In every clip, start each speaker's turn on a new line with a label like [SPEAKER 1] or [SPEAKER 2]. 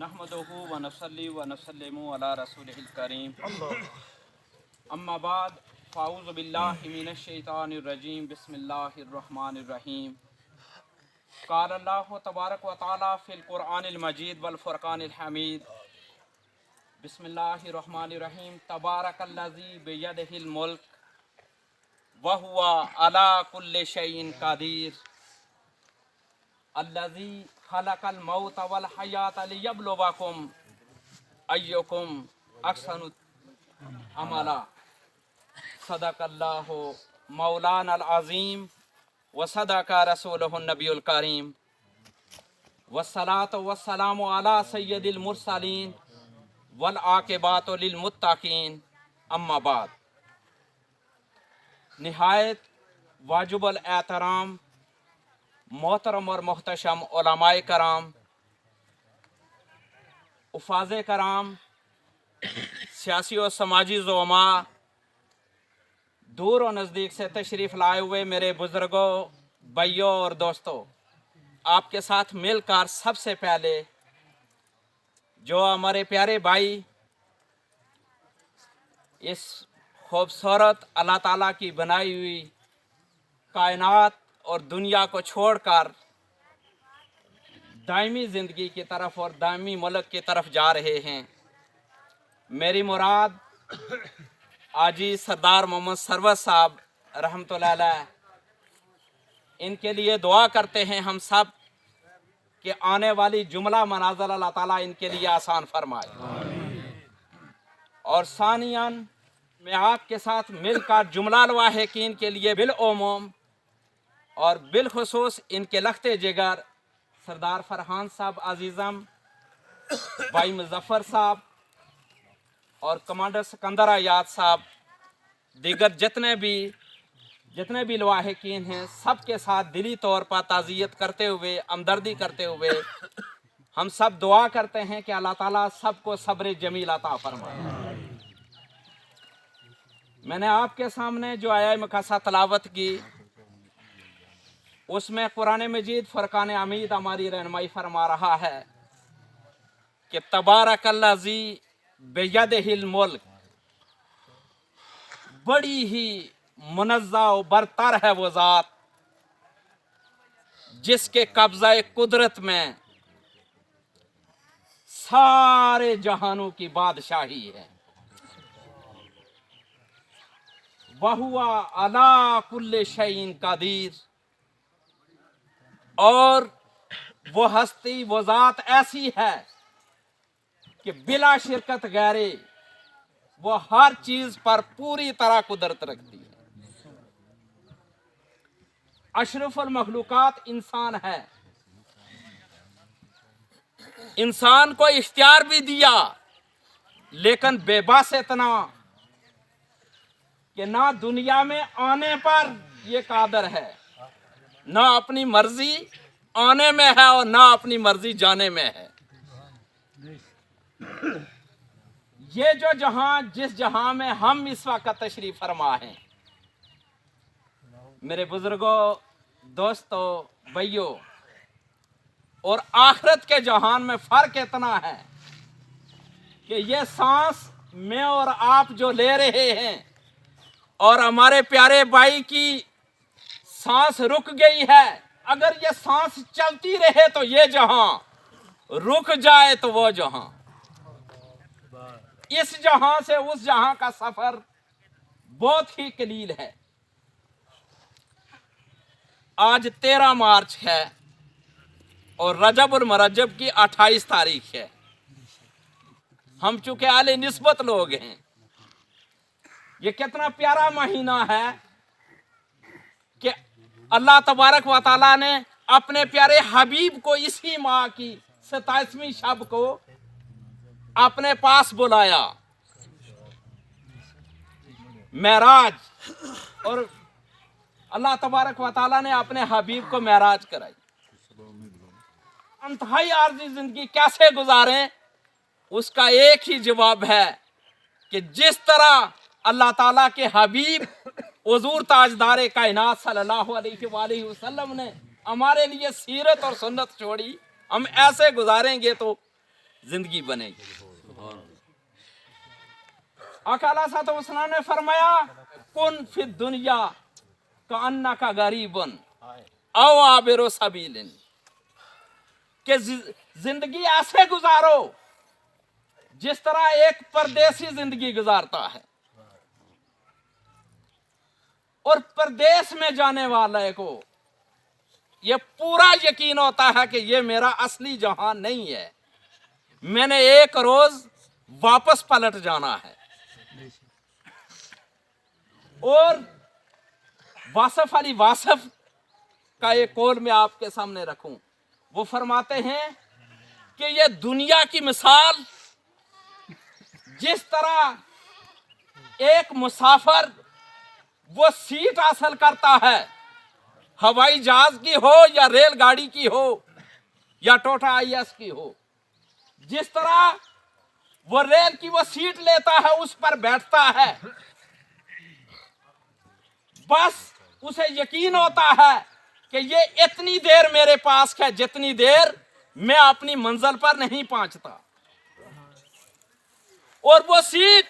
[SPEAKER 1] नहमदुहु व नसल्ली व नसल्लिमु अला रसूलिहिल करीम अम्मा बाद फ़ाऊज़ु बिल्लाहि मिनश शैतानिर रजीम बिस्मिल्लाहिर रहमानिर रहीम क़ाल अल्लाहु तबारक व तआला फ़िल क़ुरआनिल मजीद वल फ़ुरक़ानिल हमीद बिस्मिल्लाहिर रहमानिर रहीम तबारकल्लज़ी बियदिहिल मुल्क व हुवा अला कुल्लि शैइन क़दीर अल्लज़ी खलक़ल मौत वल हयात लियब्लुवकुम अय्युकुम अहसनु अमला सदक़ल्लाहु मौलानल अज़ीम व सदक़ रसूलुहुन नबियुल करीम वस्सलातु वस्सलामु अला सय्यदिल मुरसलीन वल आक़िबातु लिल मुत्तक़ीन अम्मा बाद। निहायत वाजिबुल एहतराम मोहतरम और मोहतशम उलमाए कराम, उफ़ाज़े कराम, सियासी और समाजी ज़ुमा, दूर और नज़दीक से तशरीफ़ लाए हुए मेरे बुज़ुर्गों, भाइयों और दोस्तों, आपके साथ मिलकर सबसे पहले जो हमारे प्यारे भाई इस खूबसूरत अल्लाह ताला की बनाई हुई कायनात और दुनिया को छोड़कर दायमी ज़िंदगी की तरफ और दायमी मुल्क की तरफ जा रहे हैं, मेरी मुराद आजी सरदार मोहम्मद सरवर साहब रहमतुल्लाह अलैह, इनके लिए दुआ करते हैं हम सब कि आने वाली जुमला मनाज़िल अल्लाह ताला इनके लिए आसान फरमाए। और सानियन मैं आपके साथ मिलकर जुमला वाहिकीन के लिए बिलउमूम और बिलखुसूस इनके लखते जिगर सरदार फरहान साहब अजीज़म, भाई मुज़फ़्फ़र साहब और कमांडर सिकंदर आयाद साहब, दीगर जितने भी लवाहिकीन हैं, सबके साथ दिली तौर पर ताज़ियत करते हुए, हमदर्दी करते हुए हम सब दुआ करते हैं कि अल्लाह ताला सबको सब्र जमील अता फरमाए। मैंने आपके सामने जो आया मुक़द्दसा तलावत की, उसमें कुरान मजीद फ़ुरक़ान हमीद हमारी रहनुमाई फरमा रहा है कि तबारकल्लज़ी बियदिहिल मुल्क, बड़ी ही मुनज़्ज़ा व बरतर है वो ज़ात जिसके कब्ज़ा कुदरत में सारे जहानों की बादशाही है। वहुवा अला कुल्लि शैइन क़दीर, और वो हस्ती वो ज़ात ऐसी है कि बिला शिरकत गैरे वो हर चीज पर पूरी तरह कुदरत रखती है। अशरफुल मखलूकात इंसान है, इंसान को इख्तियार भी दिया, लेकिन बेबस इतना कि ना दुनिया में आने पर ये कादर है, ना अपनी मर्जी आने में है और ना अपनी मर्जी जाने में है। ये जो जहां जिस जहां में हम इस वक्त तशरीफ फरमा हैं, मेरे बुजुर्गों, दोस्तों, भाइयों, और आखिरत के जहान में फर्क इतना है कि ये सांस मैं और आप जो ले रहे हैं और हमारे प्यारे भाई की सांस रुक गई है, अगर ये सांस चलती रहे तो ये जहां, रुक जाए तो वो जहां। इस जहां से उस जहां का सफर बहुत ही कलील है। आज 13 मार्च है और रजबुल मरजब की 28 तारीख है। हम चूंकि आले निस्बत लोग हैं, ये कितना प्यारा महीना है कि अल्लाह तबारक व तआला ने अपने प्यारे हबीब को इसी माह की 27वीं शब को अपने पास बुलाया। मेराज, और अल्लाह तबारक व तआला ने अपने हबीब को मेराज कराई। इंतहाई आर्जी जिंदगी कैसे गुजारें, उसका एक ही जवाब है कि जिस तरह अल्लाह ताला के हबीब हुजूर ताजदार कायनात सल्लल्लाहु अलैहि वसल्लम ने हमारे लिए सीरत और सुन्नत छोड़ी, हम ऐसे गुजारेंगे तो जिंदगी बनेगी। आका अलैहिस्सलाम ने फरमाया कुन फिद दुनिया का अन्ना का गरीबन औ आबिरो सबीलिन, कि जिंदगी ऐसे गुजारो जिस तरह एक परदेसी जिंदगी गुजारता है। और परदेश में जाने वाले को ये पूरा यकीन होता है कि ये मेरा असली जहां नहीं है, मैंने एक रोज वापस पलट जाना है। और वासफ अली वासफ का एक कौल मैं आपके सामने रखूं, वो फरमाते हैं कि ये दुनिया की मिसाल जिस तरह एक मुसाफिर वो सीट हासिल करता है, हवाई जहाज की हो या रेलगाड़ी की हो या टोटा आईएस की हो, जिस तरह वो रेल की वो सीट लेता है, उस पर बैठता है, बस उसे यकीन होता है कि ये इतनी देर मेरे पास है जितनी देर मैं अपनी मंजिल पर नहीं पहुंचता। और वो सीट,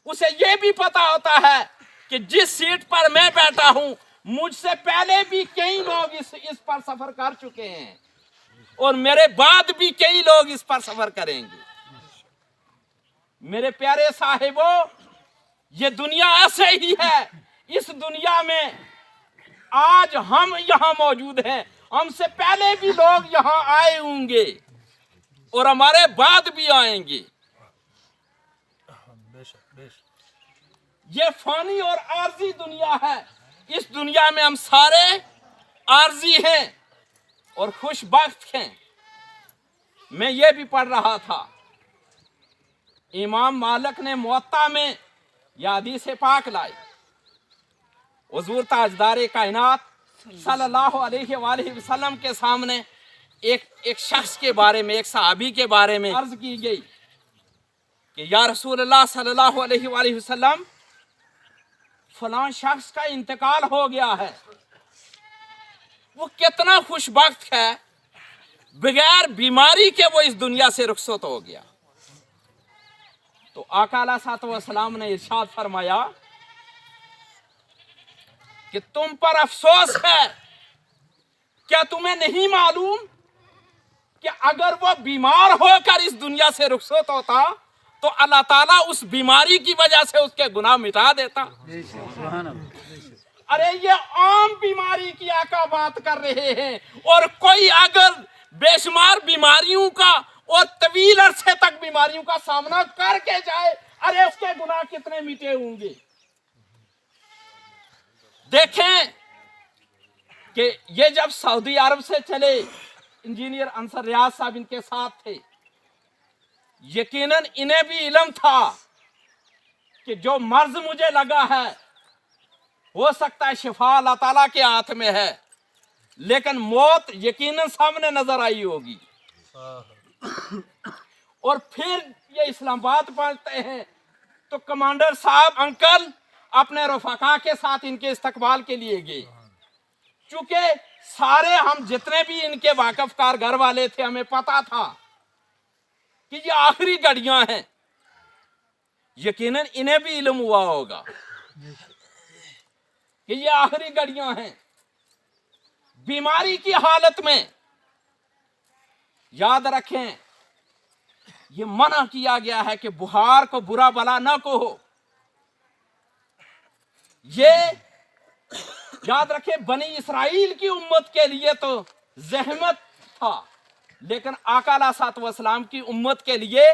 [SPEAKER 1] उसे ये भी पता होता है कि जिस सीट पर मैं बैठा हूं मुझसे पहले भी कई लोग इस पर सफर कर चुके हैं और मेरे बाद भी कई लोग इस पर सफर करेंगे। मेरे प्यारे साहिबों, ये दुनिया ऐसे ही है। इस दुनिया में आज हम यहां मौजूद हैं, हमसे पहले भी लोग यहां आए होंगे और हमारे बाद भी आएंगे। ये फानी और आर्जी दुनिया है। इस दुनिया में हम सारे आर्जी हैं और खुशबख्त हैं। मैं ये भी पढ़ रहा था, इमाम मालिक ने मुअत्ता में यह हदीस पाक लाई, हुजूर ताजदार कायनात सल्लल्लाहु अलैहि वसल्लम के सामने एक शख्स के बारे में, एक सहाबी के बारे में अर्ज की गई कि या रसूलल्लाह सल्लल्लाहु अलैहि वसल्लम, फलां शख्स का इंतकाल हो गया है, वो कितना खुशबख्त है, बगैर बीमारी के वो इस दुनिया से रुखसत हो गया। तो आका अलैहिस्सलाम ने इरशाद फरमाया कि तुम पर अफसोस है, क्या तुम्हें नहीं मालूम कि अगर वो बीमार होकर इस दुनिया से रुखसत होता तो अल्लाह ताला उस बीमारी की वजह से उसके गुनाह मिटा देता। अरे ये आम बीमारी की आका बात कर रहे हैं, और कोई अगर बेशुमार बीमारियों का और तवील अरसे तक बीमारियों का सामना करके जाए, अरे उसके गुनाह कितने मिटे होंगे। देखें कि ये जब सऊदी अरब से चले, इंजीनियर अंसर रियाज साहब इनके साथ थे, यकीनन इन्हें भी इल्म था कि जो मर्ज मुझे लगा है हो सकता है शिफा अल्लाह ताला के हाथ में है, लेकिन मौत यकीनन सामने नजर आई होगी। और फिर ये इस्लामाबाद पहुंचते हैं तो कमांडर साहब अंकल अपने रफाका के साथ इनके इस्तकबाल के लिए गए। चूंकि सारे हम जितने भी इनके वाकफकार घर वाले थे, हमें पता था कि ये आखिरी घड़ियां हैं। यकीनन इन्हें भी इल्म हुआ होगा कि ये आखिरी घड़ियां हैं। बीमारी की हालत में याद रखें, ये मना किया गया है कि बुखार को बुरा भला न कहो। ये याद रखें, बनी इसराइल की उम्मत के लिए तो जहमत था, लेकिन आका अलैहिस्सलाम की उम्मत के लिए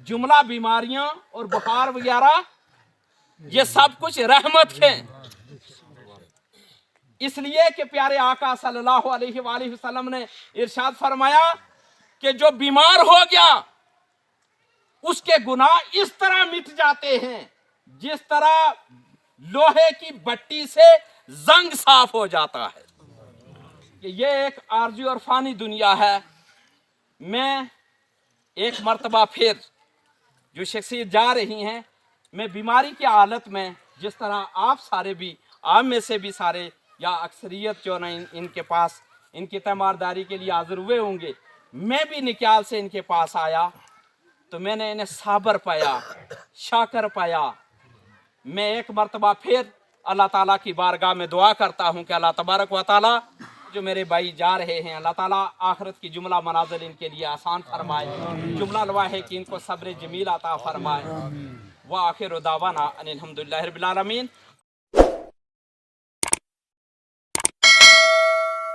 [SPEAKER 1] जुमला बीमारियां और बुखार वगैरह ये सब कुछ रहमत है। इसलिए कि प्यारे आका सल्लल्लाहु अलैहि वसल्लम ने इरशाद फरमाया कि जो बीमार हो गया उसके गुनाह इस तरह मिट जाते हैं जिस तरह लोहे की भट्टी से जंग साफ हो जाता है। कि ये एक आरजी और फानी दुनिया है। मैं एक मर्तबा फिर जो शख्सियत जा रही हैं, मैं बीमारी की हालत में, जिस तरह आप सारे भी, आप में से भी सारे या अक्सरियत जो ना इनके पास इनकी तीमारदारी के लिए हाजिर हुए होंगे, میں بھی نکال سے ان کے پاس آیا تو میں نے انہیں صابر پایا، شاکر پایا۔ میں ایک مرتبہ پھر اللہ تعالیٰ کی بارگاہ میں دعا کرتا ہوں کہ اللہ تبارک و تعالیٰ جو میرے بھائی جا رہے ہیں، اللہ تعالیٰ آخرت کی جملہ منازل ان کے لیے آسان فرمائے، جملہ لواحق کہ ان کو صبر جمیل عطا فرمائے۔ وآخر دعوانا ان الحمدللہ رب العالمین۔